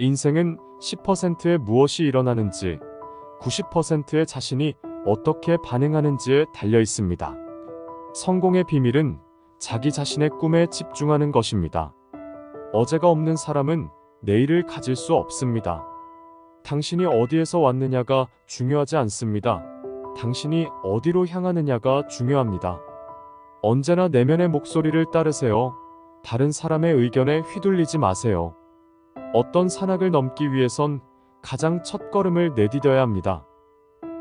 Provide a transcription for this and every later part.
인생은 10%의 무엇이 일어나는지 90%의 자신이 어떻게 반응하는지에 달려 있습니다. 성공의 비밀은 자기 자신의 꿈에 집중하는 것입니다. 어제가 없는 사람은 내일을 가질 수 없습니다. 당신이 어디에서 왔느냐가 중요하지 않습니다. 당신이 어디로 향하느냐가 중요합니다. 언제나 내면의 목소리를 따르세요. 다른 사람의 의견에 휘둘리지 마세요. 어떤 산악을 넘기 위해선 가장 첫 걸음을 내디뎌야 합니다.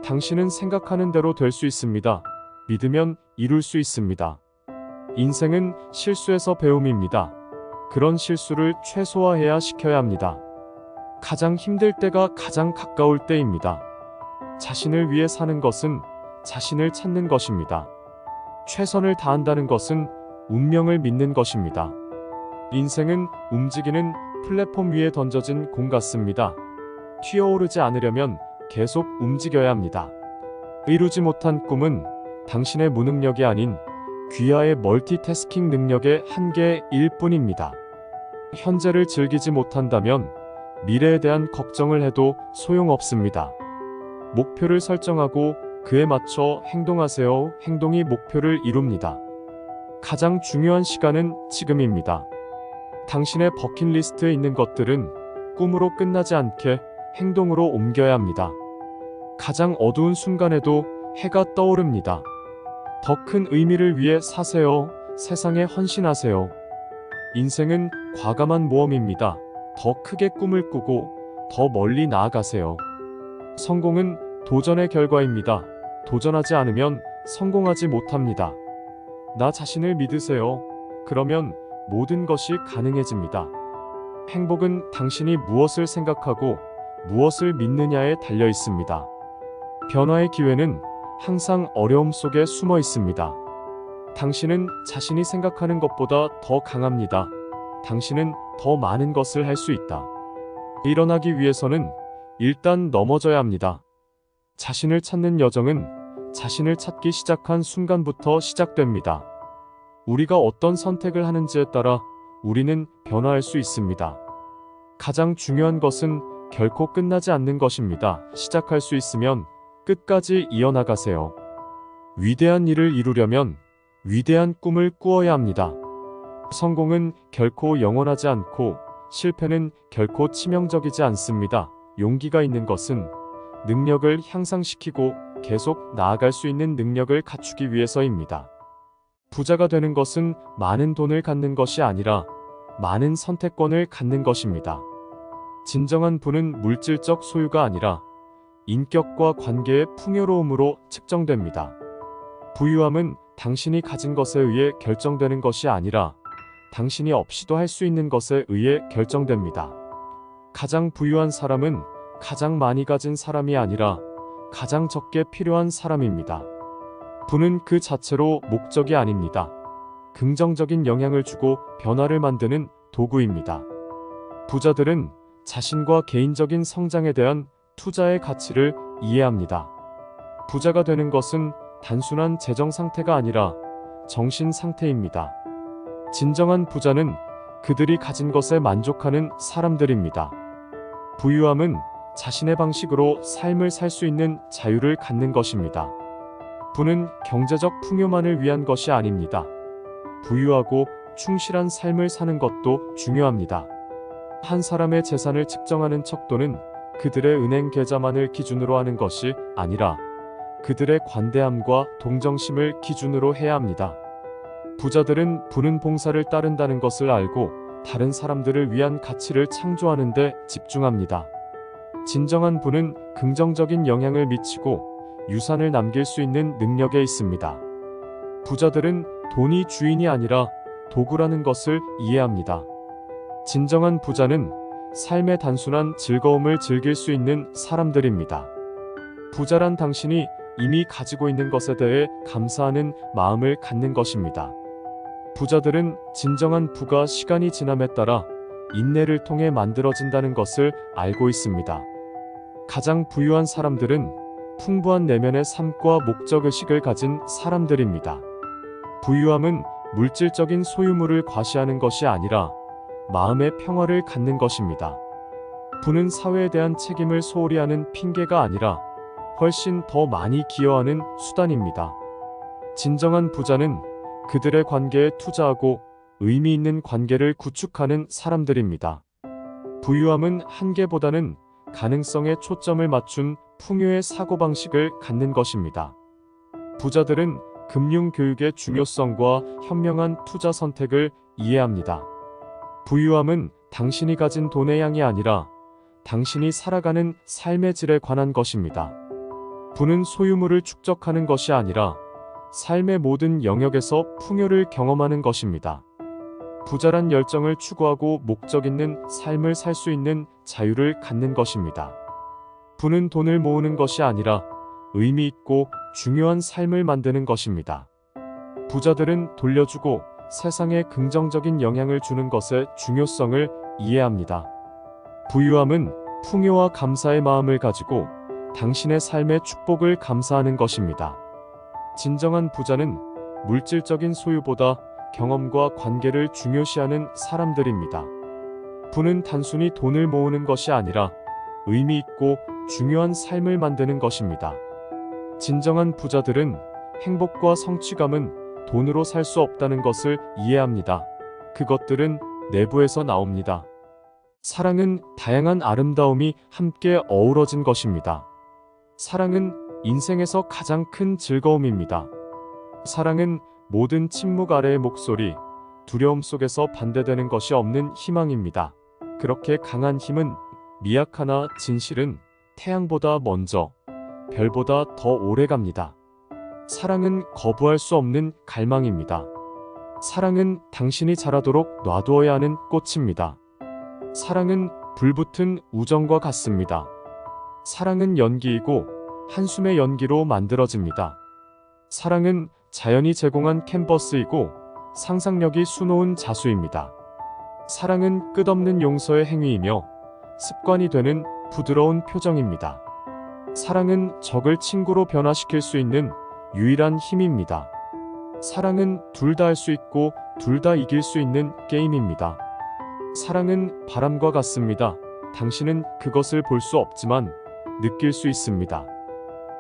당신은 생각하는 대로 될 수 있습니다. 믿으면 이룰 수 있습니다. 인생은 실수에서 배움입니다. 그런 실수를 최소화해야 시켜야 합니다. 가장 힘들 때가 가장 가까울 때입니다. 자신을 위해 사는 것은 자신을 찾는 것입니다. 최선을 다한다는 것은 운명을 믿는 것입니다. 인생은 움직이는 플랫폼 위에 던져진 공 같습니다. 튀어오르지 않으려면 계속 움직여야 합니다. 이루지 못한 꿈은 당신의 무능력이 아닌 귀하의 멀티태스킹 능력의 한계일 뿐입니다. 현재를 즐기지 못한다면 미래에 대한 걱정을 해도 소용없습니다. 목표를 설정하고 그에 맞춰 행동하세요. 행동이 목표를 이룹니다. 가장 중요한 시간은 지금입니다. 당신의 버킷리스트에 있는 것들은 꿈으로 끝나지 않게 행동으로 옮겨야 합니다. 가장 어두운 순간에도 해가 떠오릅니다. 더 큰 의미를 위해 사세요. 세상에 헌신하세요. 인생은 과감한 모험입니다. 더 크게 꿈을 꾸고 더 멀리 나아가세요. 성공은 도전의 결과입니다. 도전하지 않으면 성공하지 못합니다. 나 자신을 믿으세요. 그러면 모든 것이 가능해집니다. 행복은 당신이 무엇을 생각하고 무엇을 믿느냐에 달려 있습니다. 변화의 기회는 항상 어려움 속에 숨어 있습니다. 당신은 자신이 생각하는 것보다 더 강합니다. 당신은 더 많은 것을 할 수 있다. 일어나기 위해서는 일단 넘어져야 합니다. 자신을 찾는 여정은 자신을 찾기 시작한 순간부터 시작됩니다. 우리가 어떤 선택을 하는지에 따라 우리는 변화할 수 있습니다. 가장 중요한 것은 결코 끝나지 않는 것입니다. 시작할 수 있으면 끝까지 이어나가세요. 위대한 일을 이루려면 위대한 꿈을 꾸어야 합니다. 성공은 결코 영원하지 않고 실패는 결코 치명적이지 않습니다. 용기가 있는 것은 능력을 향상시키고 계속 나아갈 수 있는 능력을 갖추기 위해서입니다. 부자가 되는 것은 많은 돈을 갖는 것이 아니라 많은 선택권을 갖는 것입니다. 진정한 부는 물질적 소유가 아니라 인격과 관계의 풍요로움으로 측정됩니다. 부유함은 당신이 가진 것에 의해 결정되는 것이 아니라 당신이 없이도 할 수 있는 것에 의해 결정됩니다. 가장 부유한 사람은 가장 많이 가진 사람이 아니라 가장 적게 필요한 사람입니다. 부는 그 자체로 목적이 아닙니다. 긍정적인 영향을 주고 변화를 만드는 도구입니다. 부자들은 자신과 개인적인 성장에 대한 투자의 가치를 이해합니다. 부자가 되는 것은 단순한 재정 상태가 아니라 정신 상태입니다. 진정한 부자는 그들이 가진 것에 만족하는 사람들입니다. 부유함은 자신의 방식으로 삶을 살 수 있는 자유를 갖는 것입니다. 부는 경제적 풍요만을 위한 것이 아닙니다. 부유하고 충실한 삶을 사는 것도 중요합니다. 한 사람의 재산을 측정하는 척도는 그들의 은행 계좌만을 기준으로 하는 것이 아니라 그들의 관대함과 동정심을 기준으로 해야 합니다. 부자들은 부는 봉사를 따른다는 것을 알고 다른 사람들을 위한 가치를 창조하는 데 집중합니다. 진정한 부는 긍정적인 영향을 미치고 유산을 남길 수 있는 능력에 있습니다. 부자들은 돈이 주인이 아니라 도구라는 것을 이해합니다. 진정한 부자는 삶의 단순한 즐거움을 즐길 수 있는 사람들입니다. 부자란 당신이 이미 가지고 있는 것에 대해 감사하는 마음을 갖는 것입니다. 부자들은 진정한 부가 시간이 지남에 따라 인내를 통해 만들어진다는 것을 알고 있습니다. 가장 부유한 사람들은 풍부한 내면의 삶과 목적의식을 가진 사람들입니다. 부유함은 물질적인 소유물을 과시하는 것이 아니라 마음의 평화를 갖는 것입니다. 부는 사회에 대한 책임을 소홀히 하는 핑계가 아니라 훨씬 더 많이 기여하는 수단입니다. 진정한 부자는 그들의 관계에 투자하고 의미 있는 관계를 구축하는 사람들입니다. 부유함은 한계보다는 가능성에 초점을 맞춘 풍요의 사고방식을 갖는 것입니다. 부자들은 금융교육의 중요성과 현명한 투자 선택을 이해합니다. 부유함은 당신이 가진 돈의 양이 아니라 당신이 살아가는 삶의 질에 관한 것입니다. 부는 소유물을 축적하는 것이 아니라 삶의 모든 영역에서 풍요를 경험하는 것입니다. 부자란 열정을 추구하고 목적 있는 삶을 살 수 있는 자유를 갖는 것입니다. 부는 돈을 모으는 것이 아니라 의미 있고 중요한 삶을 만드는 것입니다. 부자들은 돌려주고 세상에 긍정적인 영향을 주는 것의 중요성을 이해합니다. 부유함은 풍요와 감사의 마음을 가지고 당신의 삶의 축복을 감사하는 것입니다. 진정한 부자는 물질적인 소유보다 경험과 관계를 중요시하는 사람들입니다. 부는 단순히 돈을 모으는 것이 아니라 의미 있고 중요한 삶을 만드는 것입니다. 진정한 부자들은 행복과 성취감은 돈으로 살 수 없다는 것을 이해합니다. 그것들은 내부에서 나옵니다. 사랑은 다양한 아름다움이 함께 어우러진 것입니다. 사랑은 인생에서 가장 큰 즐거움입니다. 사랑은 모든 침묵 아래의 목소리, 두려움 속에서 반대되는 것이 없는 희망입니다. 그렇게 강한 힘은 미약하나 진실은 태양보다 먼저, 별보다 더 오래 갑니다. 사랑은 거부할 수 없는 갈망입니다. 사랑은 당신이 자라도록 놔두어야 하는 꽃입니다. 사랑은 불붙은 우정과 같습니다. 사랑은 연기이고 한숨의 연기로 만들어집니다. 사랑은 자연이 제공한 캔버스이고 상상력이 수놓은 자수입니다. 사랑은 끝없는 용서의 행위이며 습관이 되는 부드러운 표정입니다. 사랑은 적을 친구로 변화시킬 수 있는 유일한 힘입니다. 사랑은 둘 다 할 수 있고 둘 다 이길 수 있는 게임입니다. 사랑은 바람과 같습니다. 당신은 그것을 볼 수 없지만 느낄 수 있습니다.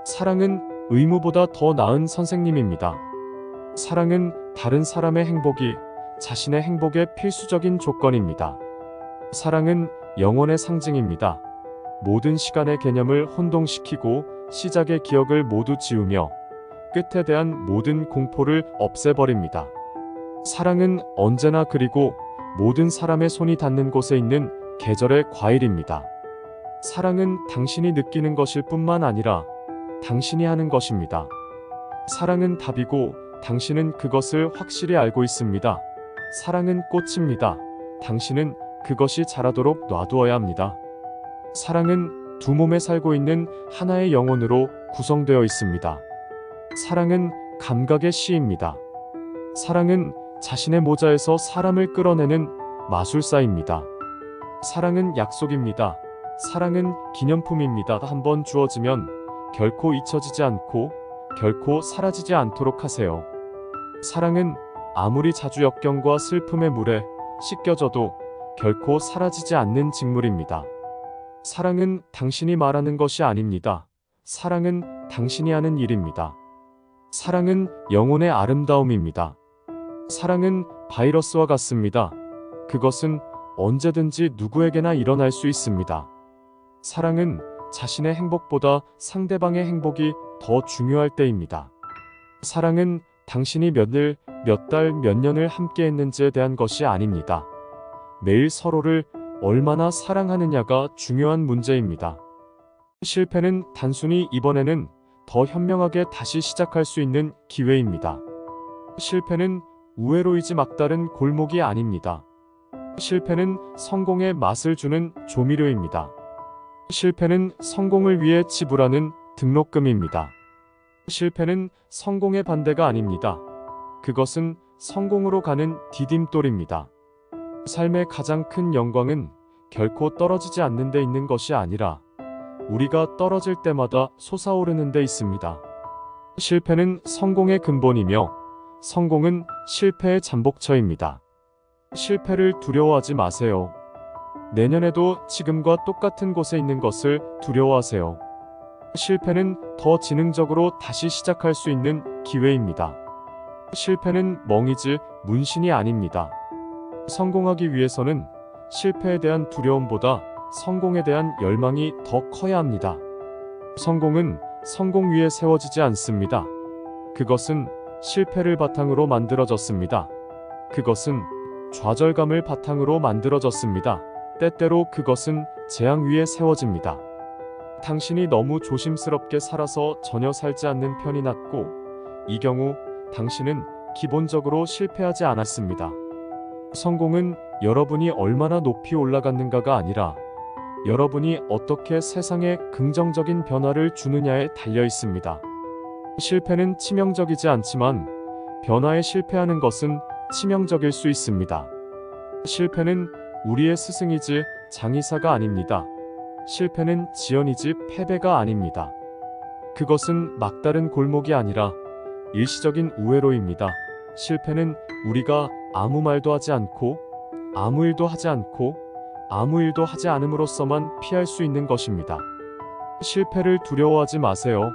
사랑은 의무보다 더 나은 선생님입니다. 사랑은 다른 사람의 행복이 자신의 행복의 필수적인 조건입니다. 사랑은 영혼의 상징입니다. 모든 시간의 개념을 혼동시키고 시작의 기억을 모두 지우며 끝에 대한 모든 공포를 없애버립니다. 사랑은 언제나 그리고 모든 사람의 손이 닿는 곳에 있는 계절의 과일입니다. 사랑은 당신이 느끼는 것일 뿐만 아니라 당신이 하는 것입니다. 사랑은 답이고 당신은 그것을 확실히 알고 있습니다. 사랑은 꽃입니다. 당신은 그것이 자라도록 놔두어야 합니다. 사랑은 두 몸에 살고 있는 하나의 영혼으로 구성되어 있습니다. 사랑은 감각의 시입니다. 사랑은 자신의 모자에서 사람을 끌어내는 마술사입니다. 사랑은 약속입니다. 사랑은 기념품입니다. 한번 주어지면 결코 잊혀지지 않고 결코 사라지지 않도록 하세요. 사랑은 아무리 자주 역경과 슬픔의 물에 씻겨져도 결코 사라지지 않는 직물입니다. 사랑은 당신이 말하는 것이 아닙니다. 사랑은 당신이 하는 일입니다. 사랑은 영혼의 아름다움입니다. 사랑은 바이러스와 같습니다. 그것은 언제든지 누구에게나 일어날 수 있습니다. 사랑은 자신의 행복보다 상대방의 행복이 더 중요할 때입니다. 사랑은 당신이 몇 일, 몇 달, 몇 년을 함께 했는지에 대한 것이 아닙니다. 매일 서로를 얼마나 사랑하느냐가 중요한 문제입니다. 실패는 단순히 이번에는 더 현명하게 다시 시작할 수 있는 기회입니다. 실패는 우회로이지 막다른 골목이 아닙니다. 실패는 성공의 맛을 주는 조미료입니다. 실패는 성공을 위해 지불하는 등록금입니다. 실패는 성공의 반대가 아닙니다. 그것은 성공으로 가는 디딤돌입니다. 삶의 가장 큰 영광은 결코 떨어지지 않는 데 있는 것이 아니라 우리가 떨어질 때마다 솟아오르는 데 있습니다. 실패는 성공의 근본이며 성공은 실패의 잠복처입니다. 실패를 두려워하지 마세요. 내년에도 지금과 똑같은 곳에 있는 것을 두려워하세요. 실패는 더 지능적으로 다시 시작할 수 있는 기회입니다. 실패는 멍이지 문신이 아닙니다. 성공하기 위해서는 실패에 대한 두려움보다 성공에 대한 열망이 더 커야 합니다. 성공은 성공 위에 세워지지 않습니다. 그것은 실패를 바탕으로 만들어졌습니다. 그것은 좌절감을 바탕으로 만들어졌습니다. 때때로 그것은 재앙 위에 세워집니다. 당신이 너무 조심스럽게 살아서 전혀 살지 않는 편이 낫고, 이 경우 당신은 기본적으로 실패하지 않았습니다. 성공은 여러분이 얼마나 높이 올라갔는가가 아니라 여러분이 어떻게 세상에 긍정적인 변화를 주느냐에 달려 있습니다. 실패는 치명적이지 않지만 변화에 실패하는 것은 치명적일 수 있습니다. 실패는 우리의 스승이지 장의사가 아닙니다. 실패는 지연이지 패배가 아닙니다. 그것은 막다른 골목이 아니라 일시적인 우회로입니다. 실패는 우리가 아무 말도 하지 않고 아무 일도 하지 않고 아무 일도 하지 않음으로써만 피할 수 있는 것입니다. 실패를 두려워하지 마세요.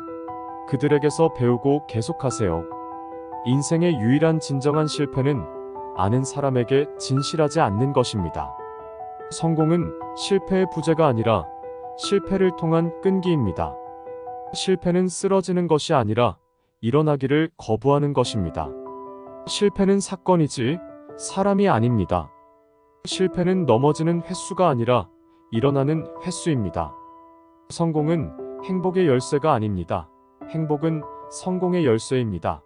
그들에게서 배우고 계속하세요. 인생의 유일한 진정한 실패는 아는 사람에게 진실하지 않는 것입니다. 성공은 실패의 부재가 아니라 실패를 통한 끈기입니다. 실패는 쓰러지는 것이 아니라 일어나기를 거부하는 것입니다. 실패는 사건이지 사람이 아닙니다. 실패는 넘어지는 횟수가 아니라 일어나는 횟수입니다. 성공은 행복의 열쇠가 아닙니다. 행복은 성공의 열쇠입니다.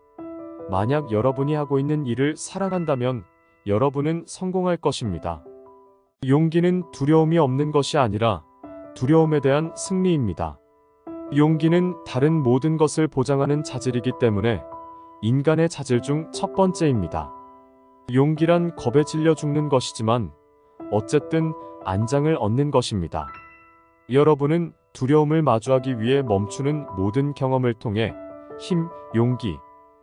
만약 여러분이 하고 있는 일을 사랑한다면 여러분은 성공할 것입니다. 용기는 두려움이 없는 것이 아니라 두려움에 대한 승리입니다. 용기는 다른 모든 것을 보장하는 자질이기 때문에 인간의 자질 중 첫 번째입니다. 용기란 겁에 질려 죽는 것이지만 어쨌든 안장을 얻는 것입니다. 여러분은 두려움을 마주하기 위해 멈추는 모든 경험을 통해 힘, 용기,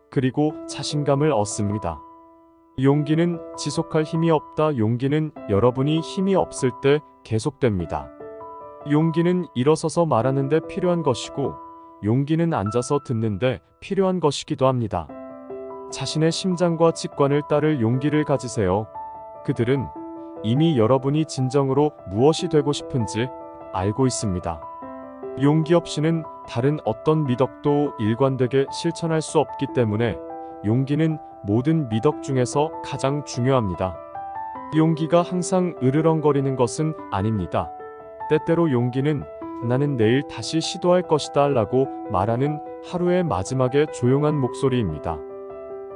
그리고 자신감을 얻습니다. 용기는 지속할 힘이 없다. 용기는 여러분이 힘이 없을 때 계속됩니다. 용기는 일어서서 말하는 데 필요한 것이고, 용기는 앉아서 듣는 데 필요한 것이기도 합니다. 자신의 심장과 직관을 따를 용기를 가지세요. 그들은 이미 여러분이 진정으로 무엇이 되고 싶은지 알고 있습니다. 용기 없이는 다른 어떤 미덕도 일관되게 실천할 수 없기 때문에 용기는 모든 미덕 중에서 가장 중요합니다. 용기가 항상 으르렁거리는 것은 아닙니다. 때때로 용기는 나는 내일 다시 시도할 것이다 라고 말하는 하루의 마지막에 조용한 목소리입니다.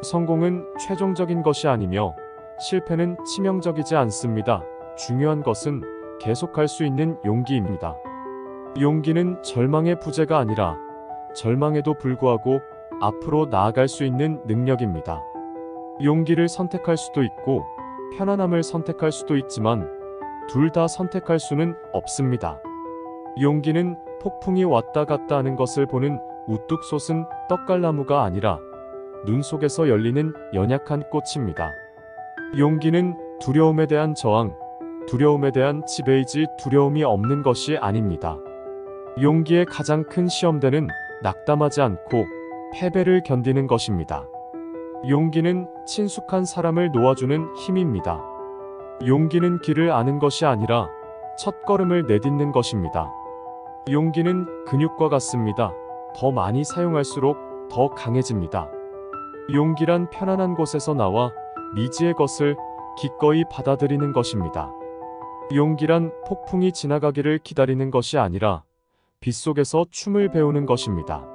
성공은 최종적인 것이 아니며 실패는 치명적이지 않습니다. 중요한 것은 계속할 수 있는 용기입니다. 용기는 절망의 부재가 아니라 절망에도 불구하고 앞으로 나아갈 수 있는 능력입니다. 용기를 선택할 수도 있고 편안함을 선택할 수도 있지만 둘 다 선택할 수는 없습니다. 용기는 폭풍이 왔다 갔다 하는 것을 보는 우뚝 솟은 떡갈나무가 아니라 눈 속에서 열리는 연약한 꽃입니다. 용기는 두려움에 대한 저항, 두려움에 대한 지배이지 두려움이 없는 것이 아닙니다. 용기의 가장 큰 시험대는 낙담하지 않고 패배를 견디는 것입니다. 용기는 친숙한 사람을 놓아주는 힘입니다. 용기는 길을 아는 것이 아니라 첫걸음을 내딛는 것입니다. 용기는 근육과 같습니다. 더 많이 사용할수록 더 강해집니다. 용기란 편안한 곳에서 나와 미지의 것을 기꺼이 받아들이는 것입니다. 용기란 폭풍이 지나가기를 기다리는 것이 아니라 빗속에서 춤을 배우는 것입니다.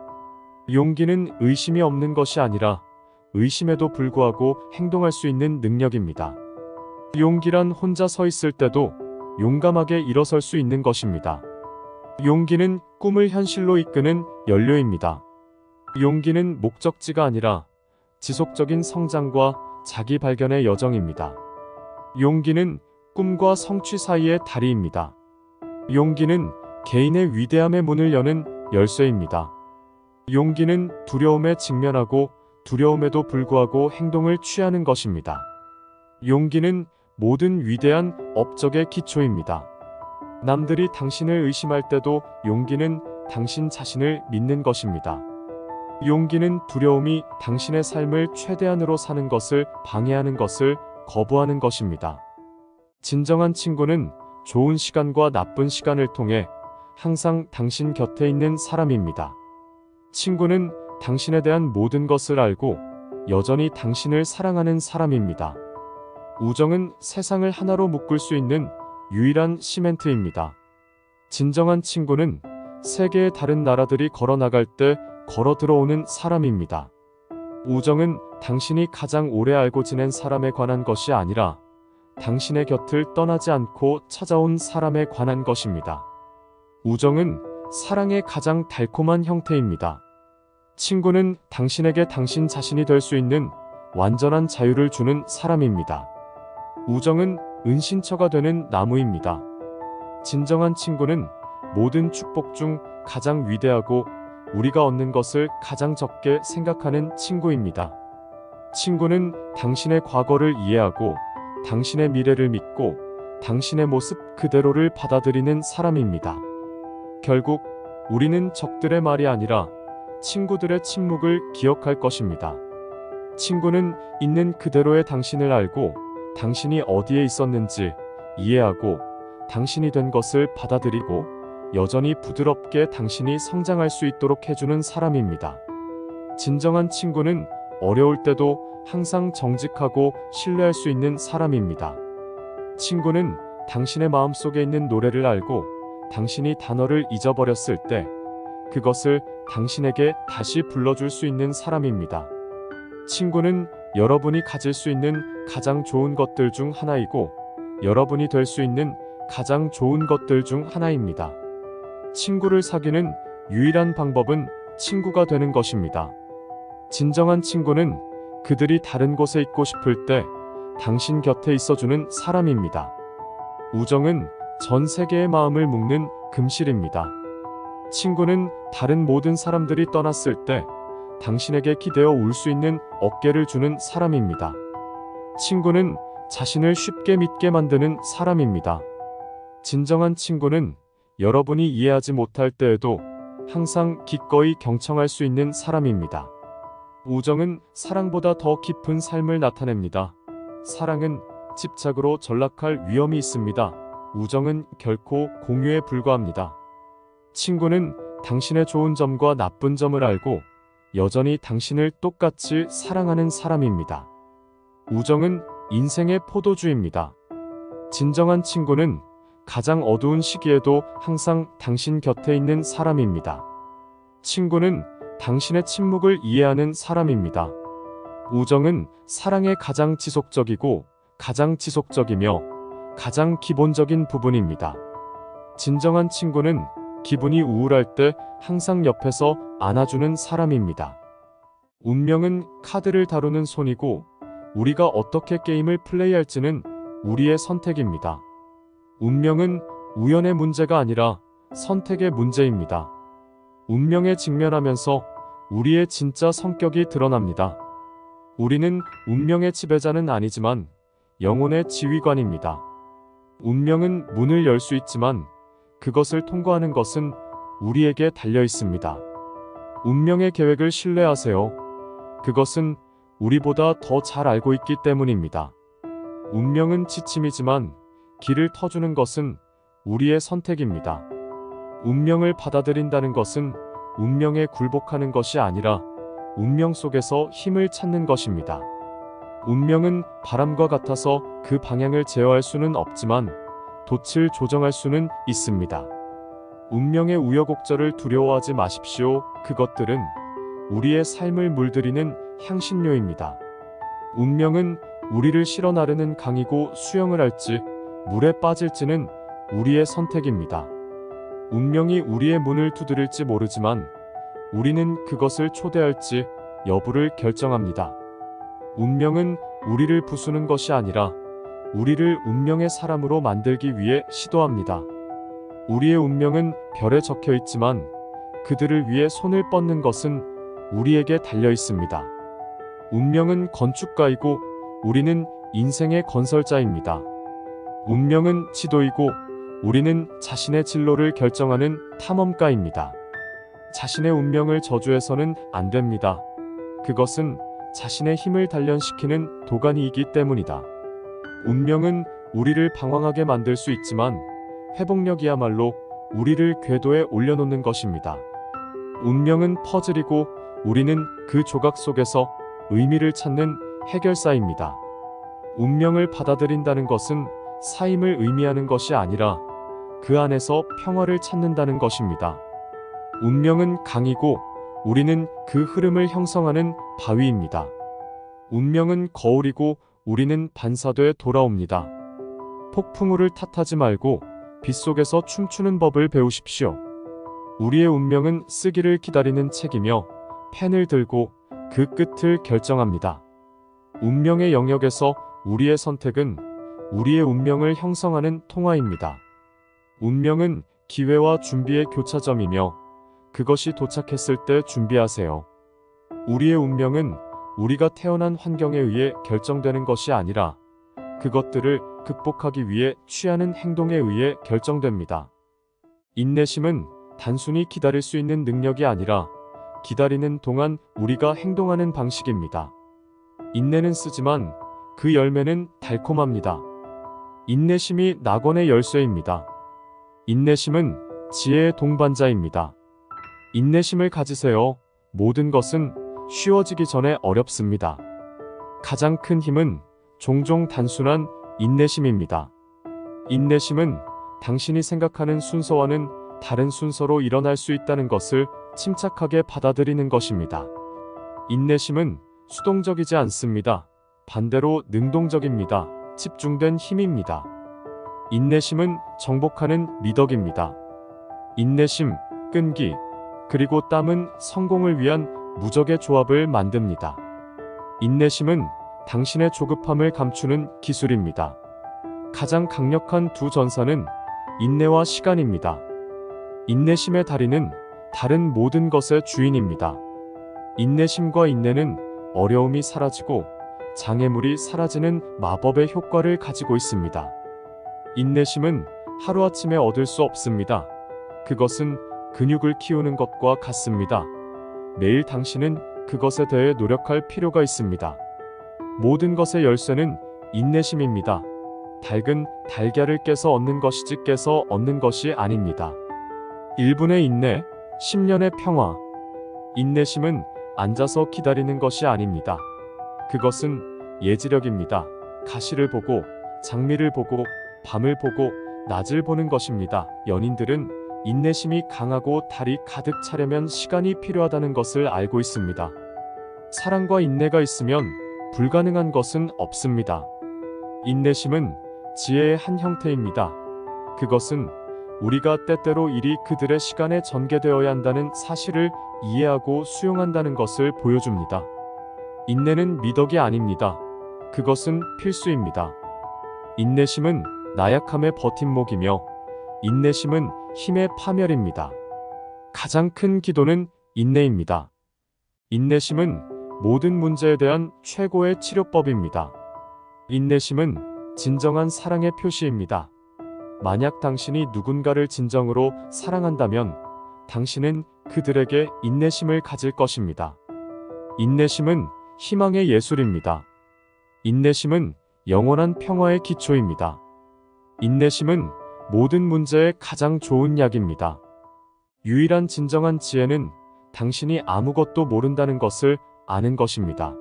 용기는 의심이 없는 것이 아니라 의심에도 불구하고 행동할 수 있는 능력입니다. 용기란 혼자 서 있을 때도 용감하게 일어설 수 있는 것입니다. 용기는 꿈을 현실로 이끄는 연료입니다. 용기는 목적지가 아니라 지속적인 성장과 자기 발견의 여정입니다. 용기는 꿈과 성취 사이의 다리입니다. 용기는 개인의 위대함의 문을 여는 열쇠입니다. 용기는 두려움에 직면하고 두려움에도 불구하고 행동을 취하는 것입니다. 용기는 모든 위대한 업적의 기초입니다. 남들이 당신을 의심할 때도 용기는 당신 자신을 믿는 것입니다. 용기는 두려움이 당신의 삶을 최대한으로 사는 것을 방해하는 것을 거부하는 것입니다. 진정한 친구는 좋은 시간과 나쁜 시간을 통해 항상 당신 곁에 있는 사람입니다. 친구는 당신에 대한 모든 것을 알고 여전히 당신을 사랑하는 사람입니다. 우정은 세상을 하나로 묶을 수 있는 유일한 시멘트입니다. 진정한 친구는 세계의 다른 나라들이 걸어나갈 때 걸어 들어오는 사람입니다. 우정은 당신이 가장 오래 알고 지낸 사람에 관한 것이 아니라 당신의 곁을 떠나지 않고 찾아온 사람에 관한 것입니다. 우정은 사랑의 가장 달콤한 형태입니다. 친구는 당신에게 당신 자신이 될 수 있는 완전한 자유를 주는 사람입니다. 우정은 은신처가 되는 나무입니다. 진정한 친구는 모든 축복 중 가장 위대하고 우리가 얻는 것을 가장 적게 생각하는 친구입니다. 친구는 당신의 과거를 이해하고 당신의 미래를 믿고 당신의 모습 그대로를 받아들이는 사람입니다. 결국 우리는 적들의 말이 아니라 친구들의 침묵을 기억할 것입니다. 친구는 있는 그대로의 당신을 알고 당신이 어디에 있었는지 이해하고 당신이 된 것을 받아들이고 여전히 부드럽게 당신이 성장할 수 있도록 해주는 사람입니다. 진정한 친구는 어려울 때도 항상 정직하고 신뢰할 수 있는 사람입니다. 친구는 당신의 마음속에 있는 노래를 알고 당신이 단어를 잊어버렸을 때 그것을 당신에게 다시 불러줄 수 있는 사람입니다. 친구는 여러분이 가질 수 있는 가장 좋은 것들 중 하나이고 여러분이 될 수 있는 가장 좋은 것들 중 하나입니다. 친구를 사귀는 유일한 방법은 친구가 되는 것입니다. 진정한 친구는 그들이 다른 곳에 있고 싶을 때 당신 곁에 있어주는 사람입니다. 우정은 전 세계의 마음을 묶는 금실입니다. 친구는 다른 모든 사람들이 떠났을 때 당신에게 기대어 울 수 있는 어깨를 주는 사람입니다. 친구는 자신을 쉽게 믿게 만드는 사람입니다. 진정한 친구는 여러분이 이해하지 못할 때에도 항상 기꺼이 경청할 수 있는 사람입니다. 우정은 사랑보다 더 깊은 삶을 나타냅니다. 사랑은 집착으로 전락할 위험이 있습니다. 우정은 결코 공유에 불과합니다. 친구는 당신의 좋은 점과 나쁜 점을 알고 여전히 당신을 똑같이 사랑하는 사람입니다. 우정은 인생의 포도주입니다. 진정한 친구는 가장 어두운 시기에도 항상 당신 곁에 있는 사람입니다. 친구는 당신의 침묵을 이해하는 사람입니다. 우정은 사랑의 가장 지속적이고 가장 지속적이며 가장 기본적인 부분입니다. 진정한 친구는 기분이 우울할 때 항상 옆에서 안아주는 사람입니다. 운명은 카드를 다루는 손이고 우리가 어떻게 게임을 플레이할지는 우리의 선택입니다. 운명은 우연의 문제가 아니라 선택의 문제입니다. 운명에 직면하면서 우리의 진짜 성격이 드러납니다. 우리는 운명의 지배자는 아니지만 영혼의 지휘관입니다. 운명은 문을 열 수 있지만 그것을 통과하는 것은 우리에게 달려 있습니다. 운명의 계획을 신뢰하세요. 그것은 우리보다 더 잘 알고 있기 때문입니다. 운명은 지침이지만 길을 터주는 것은 우리의 선택입니다. 운명을 받아들인다는 것은 운명에 굴복하는 것이 아니라 운명 속에서 힘을 찾는 것입니다. 운명은 바람과 같아서 그 방향을 제어할 수는 없지만 돛을 조정할 수는 있습니다. 운명의 우여곡절을 두려워하지 마십시오. 그것들은 우리의 삶을 물들이는 향신료입니다. 운명은 우리를 실어 나르는 강이고 수영을 할지 물에 빠질지는 우리의 선택입니다. 운명이 우리의 문을 두드릴지 모르지만 우리는 그것을 초대할지 여부를 결정합니다. 운명은 우리를 부수는 것이 아니라 우리를 운명의 사람으로 만들기 위해 시도합니다. 우리의 운명은 별에 적혀 있지만 그들을 위해 손을 뻗는 것은 우리에게 달려 있습니다. 운명은 건축가이고 우리는 인생의 건설자입니다. 운명은 지도이고 우리는 자신의 진로를 결정하는 탐험가입니다. 자신의 운명을 저주해서는 안 됩니다. 그것은 자신의 힘을 단련시키는 도가니이기 때문이다. 운명은 우리를 방황하게 만들 수 있지만 회복력이야말로 우리를 궤도에 올려놓는 것입니다. 운명은 퍼즐이고 우리는 그 조각 속에서 의미를 찾는 해결사입니다. 운명을 받아들인다는 것은 사임을 의미하는 것이 아니라 그 안에서 평화를 찾는다는 것입니다. 운명은 강이고 우리는 그 흐름을 형성하는 바위입니다. 운명은 거울이고 우리는 반사돼 돌아옵니다. 폭풍우를 탓하지 말고 빗속에서 춤추는 법을 배우십시오. 우리의 운명은 쓰기를 기다리는 책이며 펜을 들고 그 끝을 결정합니다. 운명의 영역에서 우리의 선택은 우리의 운명을 형성하는 통화입니다. 운명은 기회와 준비의 교차점이며 그것이 도착했을 때 준비하세요. 우리의 운명은 우리가 태어난 환경에 의해 결정되는 것이 아니라 그것들을 극복하기 위해 취하는 행동에 의해 결정됩니다. 인내심은 단순히 기다릴 수 있는 능력이 아니라 기다리는 동안 우리가 행동하는 방식입니다. 인내는 쓰지만 그 열매는 달콤합니다. 인내심이 낙원의 열쇠입니다. 인내심은 지혜의 동반자입니다. 인내심을 가지세요. 모든 것은 쉬워지기 전에 어렵습니다. 가장 큰 힘은 종종 단순한 인내심입니다. 인내심은 당신이 생각하는 순서와는 다른 순서로 일어날 수 있다는 것을 침착하게 받아들이는 것입니다. 인내심은 수동적이지 않습니다. 반대로 능동적입니다. 집중된 힘입니다. 인내심은 정복하는 미덕입니다. 인내심, 끈기, 그리고 땀은 성공을 위한 무적의 조합을 만듭니다. 인내심은 당신의 조급함을 감추는 기술입니다. 가장 강력한 두 전사는 인내와 시간입니다. 인내심의 다리는 다른 모든 것의 주인입니다. 인내심과 인내는 어려움이 사라지고 장애물이 사라지는 마법의 효과를 가지고 있습니다. 인내심은 하루아침에 얻을 수 없습니다. 그것은 근육을 키우는 것과 같습니다. 매일 당신은 그것에 대해 노력할 필요가 있습니다. 모든 것의 열쇠는 인내심입니다. 닭은 달걀을 깨서 얻는 것이지 깨서 얻는 것이 아닙니다. 1분의 인내, 10년의 평화. 인내심은 앉아서 기다리는 것이 아닙니다. 그것은 예지력입니다. 가시를 보고, 장미를 보고, 밤을 보고, 낮을 보는 것입니다. 연인들은 인내심이 강하고 달이 가득 차려면 시간이 필요하다는 것을 알고 있습니다. 사랑과 인내가 있으면 불가능한 것은 없습니다. 인내심은 지혜의 한 형태입니다. 그것은 우리가 때때로 일이 그들의 시간에 전개되어야 한다는 사실을 이해하고 수용한다는 것을 보여줍니다. 인내는 미덕이 아닙니다. 그것은 필수입니다. 인내심은 나약함의 버팀목이며 인내심은 힘의 파멸입니다. 가장 큰 기도는 인내입니다. 인내심은 모든 문제에 대한 최고의 치료법입니다. 인내심은 진정한 사랑의 표시입니다. 만약 당신이 누군가를 진정으로 사랑한다면 당신은 그들에게 인내심을 가질 것입니다. 인내심은 희망의 예술입니다. 인내심은 영원한 평화의 기초입니다. 인내심은 모든 문제의 가장 좋은 약입니다. 유일한 진정한 지혜는 당신이 아무것도 모른다는 것을 아는 것입니다.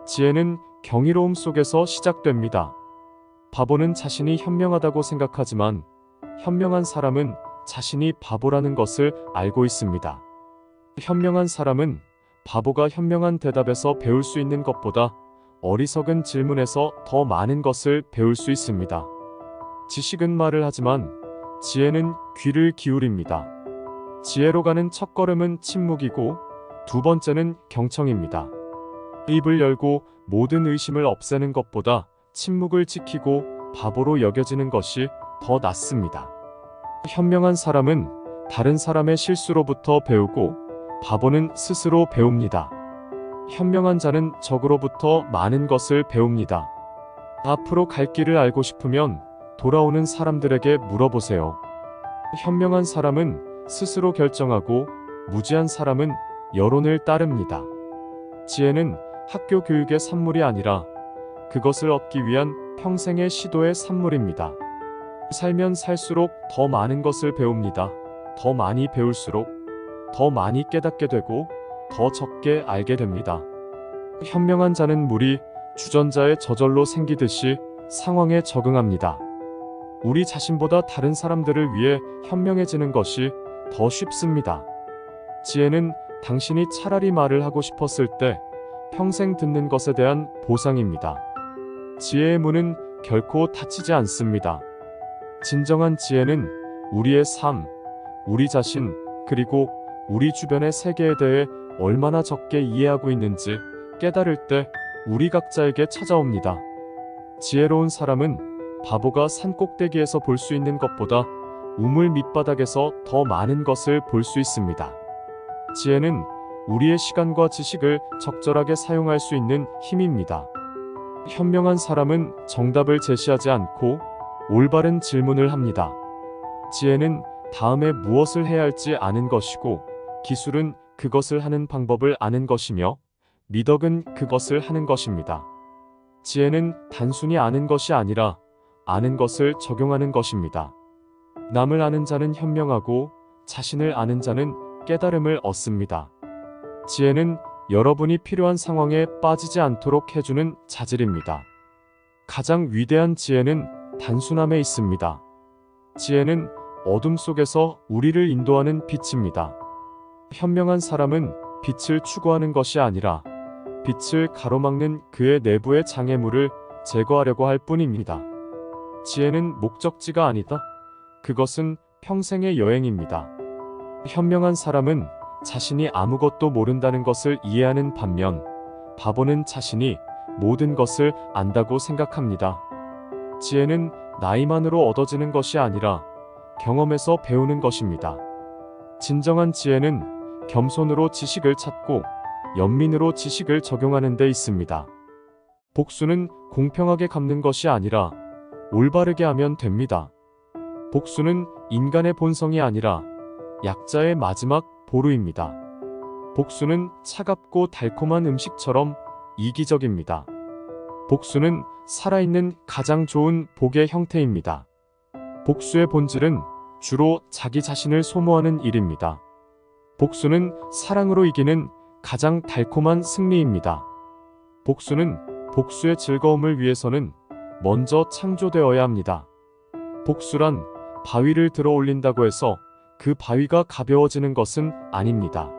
지혜는 경이로움 속에서 시작됩니다. 바보는 자신이 현명하다고 생각하지만 현명한 사람은 자신이 바보라는 것을 알고 있습니다. 현명한 사람은 바보가 현명한 대답에서 배울 수 있는 것보다 어리석은 질문에서 더 많은 것을 배울 수 있습니다. 지식은 말을 하지만 지혜는 귀를 기울입니다. 지혜로 가는 첫걸음은 침묵이고 두 번째는 경청입니다. 입을 열고 모든 의심을 없애는 것보다 침묵을 지키고 바보로 여겨지는 것이 더 낫습니다. 현명한 사람은 다른 사람의 실수로부터 배우고 바보는 스스로 배웁니다. 현명한 자는 적으로부터 많은 것을 배웁니다. 앞으로 갈 길을 알고 싶으면 돌아오는 사람들에게 물어보세요. 현명한 사람은 스스로 결정하고 무지한 사람은 여론을 따릅니다. 지혜는 학교 교육의 산물이 아니라 그것을 얻기 위한 평생의 시도의 산물입니다. 살면 살수록 더 많은 것을 배웁니다. 더 많이 배울수록 더 많이 깨닫게 되고 더 적게 알게 됩니다. 현명한 자는 물이 주전자에 저절로 생기듯이 상황에 적응합니다. 우리 자신보다 다른 사람들을 위해 현명해지는 것이 더 쉽습니다. 지혜는 당신이 차라리 말을 하고 싶었을 때 평생 듣는 것에 대한 보상입니다. 지혜의 문은 결코 닫히지 않습니다. 진정한 지혜는 우리의 삶, 우리 자신, 그리고 우리 주변의 세계에 대해 얼마나 적게 이해하고 있는지 깨달을 때 우리 각자에게 찾아옵니다. 지혜로운 사람은 바보가 산 꼭대기에서 볼 수 있는 것보다 우물 밑바닥에서 더 많은 것을 볼 수 있습니다. 지혜는 우리의 시간과 지식을 적절하게 사용할 수 있는 힘입니다. 현명한 사람은 정답을 제시하지 않고 올바른 질문을 합니다. 지혜는 다음에 무엇을 해야 할지 아는 것이고, 기술은 그것을 하는 방법을 아는 것이며, 미덕은 그것을 하는 것입니다. 지혜는 단순히 아는 것이 아니라 아는 것을 적용하는 것입니다. 남을 아는 자는 현명하고 자신을 아는 자는 깨달음을 얻습니다. 지혜는 여러분이 필요한 상황에 빠지지 않도록 해주는 자질입니다. 가장 위대한 지혜는 단순함에 있습니다. 지혜는 어둠 속에서 우리를 인도하는 빛입니다. 현명한 사람은 빛을 추구하는 것이 아니라 빛을 가로막는 그의 내부의 장애물을 제거하려고 할 뿐입니다. 지혜는 목적지가 아니다. 그것은 평생의 여행입니다. 현명한 사람은 자신이 아무것도 모른다는 것을 이해하는 반면, 바보는 자신이 모든 것을 안다고 생각합니다. 지혜는 나이만으로 얻어지는 것이 아니라 경험에서 배우는 것입니다. 진정한 지혜는 겸손으로 지식을 찾고 연민으로 지식을 적용하는 데 있습니다. 복수는 공평하게 갚는 것이 아니라 올바르게 하면 됩니다. 복수는 인간의 본성이 아니라 약자의 마지막 보루입니다. 복수는 차갑고 달콤한 음식처럼 이기적입니다. 복수는 살아있는 가장 좋은 복의 형태입니다. 복수의 본질은 주로 자기 자신을 소모하는 일입니다. 복수는 사랑으로 이기는 가장 달콤한 승리입니다. 복수는 복수의 즐거움을 위해서는 먼저 창조되어야 합니다. 복수란 바위를 들어 올린다고 해서 그 바위가 가벼워지는 것은 아닙니다.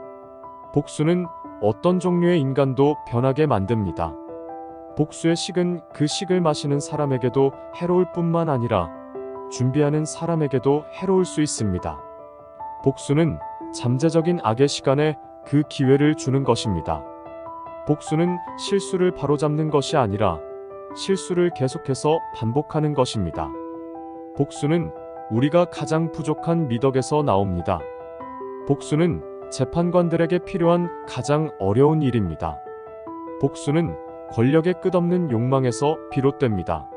복수는 어떤 종류의 인간도 변하게 만듭니다. 복수의 식은 그 식을 마시는 사람에게도 해로울 뿐만 아니라 준비하는 사람에게도 해로울 수 있습니다. 복수는 잠재적인 악의 시간에 그 기회를 주는 것입니다. 복수는 실수를 바로잡는 것이 아니라 실수를 계속해서 반복하는 것입니다. 복수는 우리가 가장 부족한 미덕에서 나옵니다. 복수는 재판관들에게 필요한 가장 어려운 일입니다. 복수는 권력의 끝없는 욕망에서 비롯됩니다.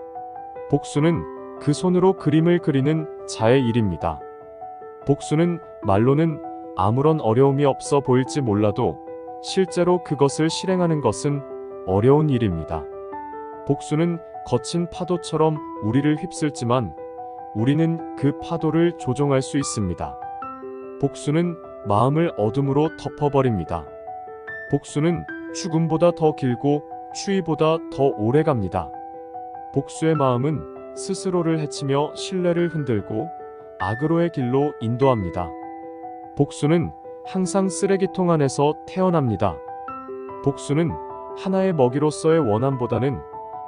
복수는 그 손으로 그림을 그리는 자의 일입니다. 복수는 말로는 아무런 어려움이 없어 보일지 몰라도 실제로 그것을 실행하는 것은 어려운 일입니다. 복수는 거친 파도처럼 우리를 휩쓸지만 우리는 그 파도를 조종할 수 있습니다. 복수는 마음을 어둠으로 덮어버립니다. 복수는 죽음보다 더 길고 추위보다 더 오래 갑니다. 복수의 마음은 스스로를 해치며 신뢰를 흔들고 악으로의 길로 인도합니다. 복수는 항상 쓰레기통 안에서 태어납니다. 복수는 하나의 먹이로서의 원함보다는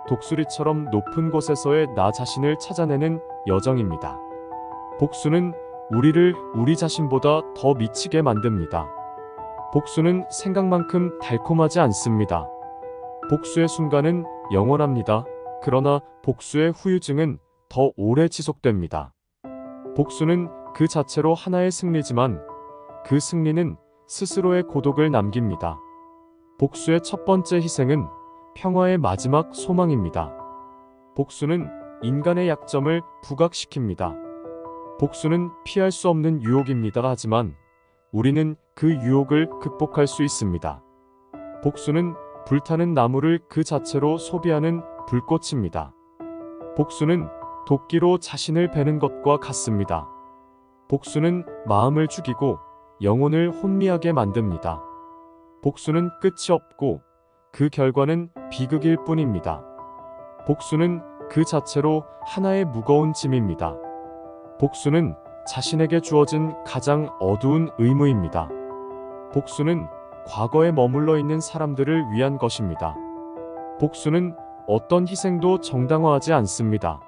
독수리처럼 높은 곳에서의 나 자신을 찾아내는 여정입니다. 복수는 우리를 우리 자신보다 더 미치게 만듭니다. 복수는 생각만큼 달콤하지 않습니다. 복수의 순간은 영원합니다. 그러나 복수의 후유증은 더 오래 지속됩니다. 복수는 그 자체로 하나의 승리지만 그 승리는 스스로의 고독을 남깁니다. 복수의 첫 번째 희생은 평화의 마지막 소망입니다. 복수는 인간의 약점을 부각시킵니다. 복수는 피할 수 없는 유혹입니다. 하지만 우리는 그 유혹을 극복할 수 있습니다. 복수는 불타는 나무를 그 자체로 소비하는 불꽃입니다. 복수는 도끼로 자신을 베는 것과 같습니다. 복수는 마음을 죽이고 영혼을 혼미하게 만듭니다. 복수는 끝이 없고 그 결과는 비극일 뿐입니다. 복수는 그 자체로 하나의 무거운 짐입니다. 복수는 자신에게 주어진 가장 어두운 의무입니다. 복수는 과거에 머물러 있는 사람들을 위한 것입니다. 복수는 어떤 희생도 정당화하지 않습니다.